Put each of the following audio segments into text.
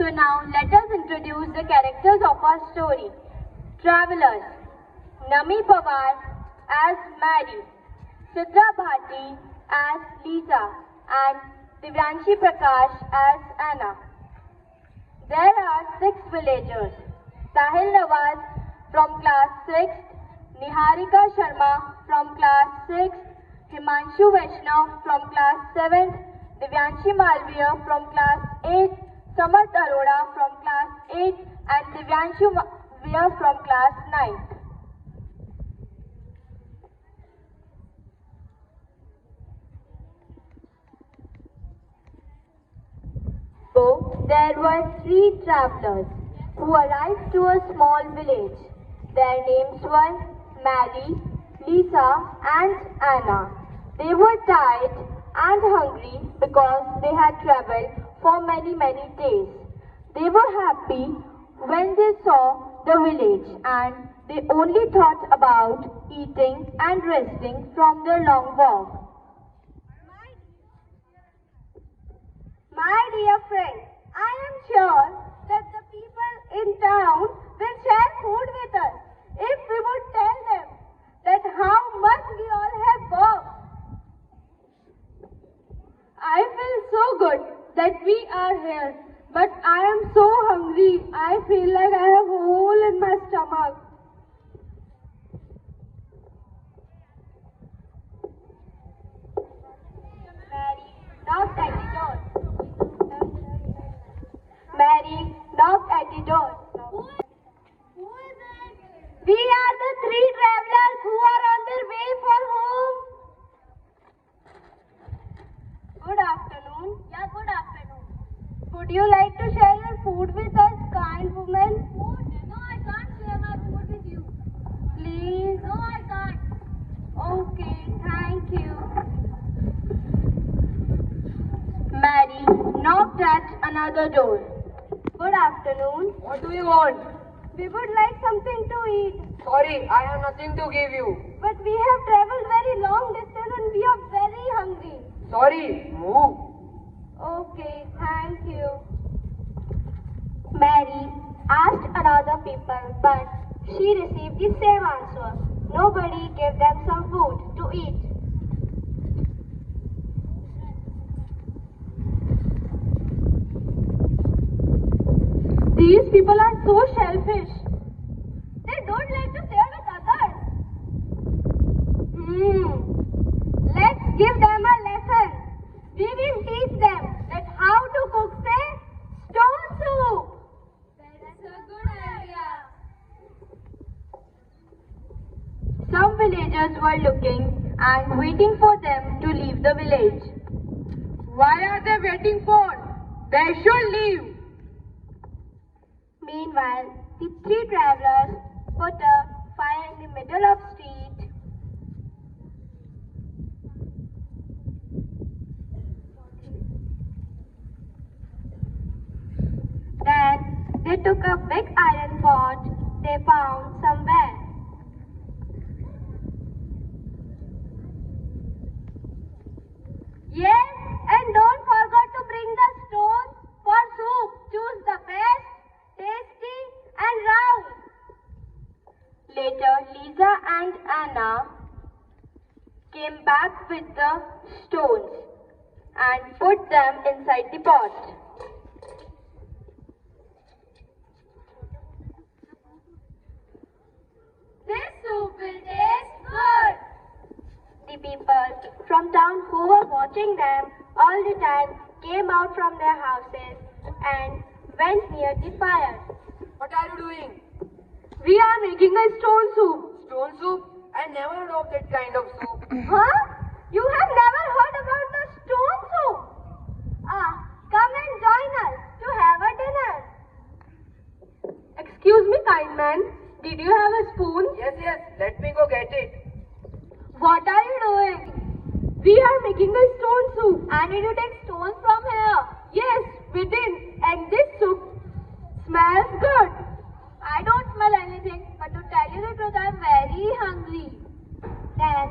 So now let us introduce the characters of our story. Travelers. Nami Pawar as Mary, Sidra Bhati as Lisa, and Divyanshi Prakash as Anna. There are 6 villagers. Sahil Nawaz from class 6th, Niharika Sharma from class 6th, Himanshu Vaishnav from class 7th, Divyanshi Malviya from class 8th, Samarth Arora from class 8th, and Divyanshu Malviya from class 9th. So, there were 3 travelers who arrived to a small village. Their names were Mary, Lisa, and Anna. They were tired and hungry because they had traveled for many days. They were happy when they saw the village and they only thought about eating and resting from their long walk. My dear friends, I am sure that the people in town will share food with us if we would tell them that how much we all have walked. I feel so good that we are here, but I am so hungry. I feel like I have a hole in my stomach. Mary knocked at the door. Mary knocked at the door. Who is it? We are the 3 travelers who are on their way for home. Good afternoon. Yeah, good afternoon. Would you like to share your food with us, kind woman? Food? No, I can't share my food with you. Please? No, I can't. Okay, thank you. Mary knocked at another door. Good afternoon. What do you want? We would like something to eat. Sorry, I have nothing to give you. But we have traveled very long distance and we are very hungry. Sorry, move. Okay, thank you. Mary asked another people, but she received the same answer. Nobody gave them some food to eat. These people are so selfish. They don't like to share with others. Let's give them a lesson. We will teach them that how to cook, say, stone soup. That's a good idea. Some villagers were looking and waiting for them to leave the village. Why are they waiting for? They should leave. Meanwhile, the 3 travelers put a fire in the middle of the street. Then they took a big iron pot they found somewhere. Yes, and don't forget to bring the stones for soup. Choose the best, tasty and round. Later, Lisa and Anna came back with the stones and put them inside the pot. This soup will taste good. The people from town who were watching them all the time came out from their houses and went near the fire. What are you doing? We are making a stone soup. Stone soup? I never heard of that kind of soup. Huh? You have never heard about the stone soup? Come and join us to have a dinner. Excuse me, kind man. Did you have a spoon? Yes, let me go get it. What are you doing? We are making a stone soup. And did you take stones from here? Yes, we did. And this soup smells good. I don't smell anything, but to tell you the truth, I'm very hungry. Then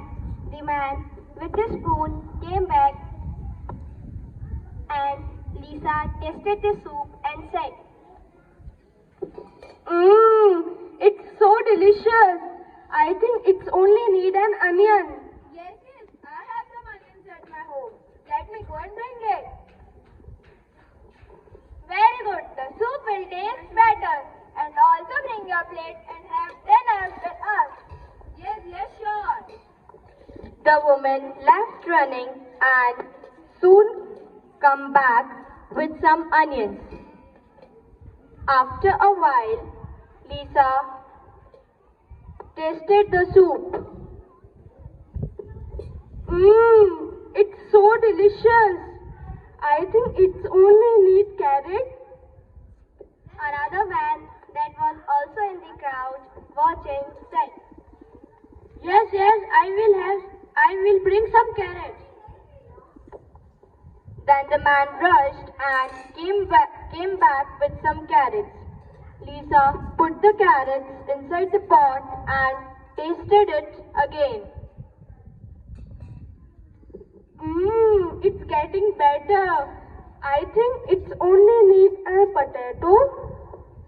the man with the spoon came back and Lisa tasted the soup and said. It's so delicious. I think it's only need an onion. Yes, I have some onions at my home. Let me go and bring it. Very good. The soup will taste better. And also bring your plate and have dinner with us. Yes, sure. The woman left running and soon come back with some onions. After a while, Lisa tasted the soup. It's so delicious. I think it's only need carrot. Another man that was also in the crowd watching said, Yes, I will bring some carrots. Then the man rushed and came back with some carrots. Lisa put the carrots inside the pot and tasted it again. It's getting better. I think it's only need a potato.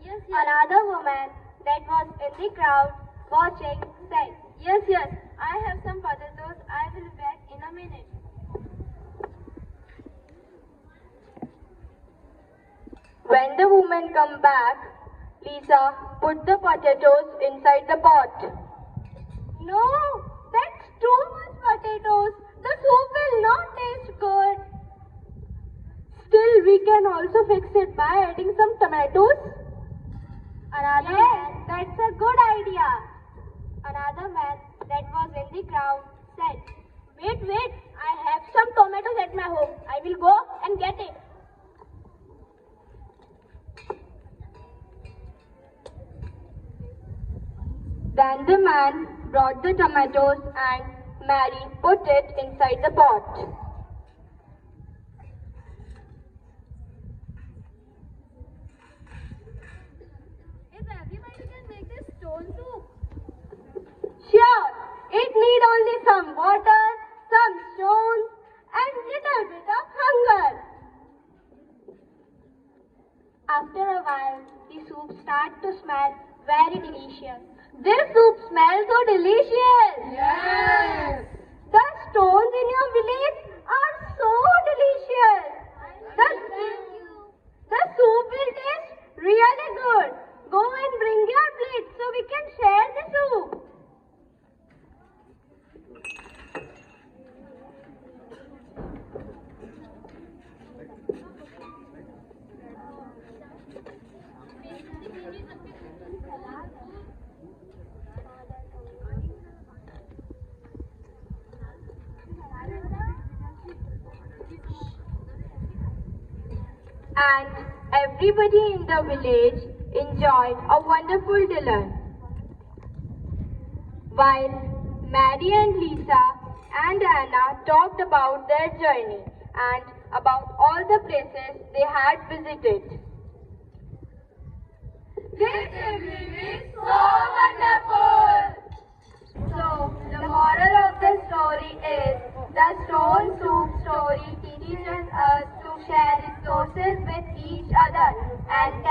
Yes. Another woman that was in the crowd watching said, Yes, I have some potatoes. I will be back in a minute. When the woman come back, Lisa put the potatoes inside the pot. No, that's too much potatoes. The soup will not taste good. Still, we can also fix it by adding some tomatoes. That's a good idea. Another man that was in the crowd said, Wait, I have some tomatoes at my home. I will go and get it. Then the man brought the tomatoes and Mary put it inside the pot. If everybody can make this stone soup. Sure, it need only some water, some stones, and little bit of hunger. After a while, the soup started to smell very delicious. This soup smells so delicious. Yes. The stones in your village are so delicious. The soup will taste really good. Go and bring your plate so we can share the soup. And everybody in the village enjoyed a wonderful dinner. While Mary and Lisa and Anna talked about their journey and about all the places they had visited. This evening is so wonderful. So, the moral of the story is, the stone soup story teaches us to share resources with each other and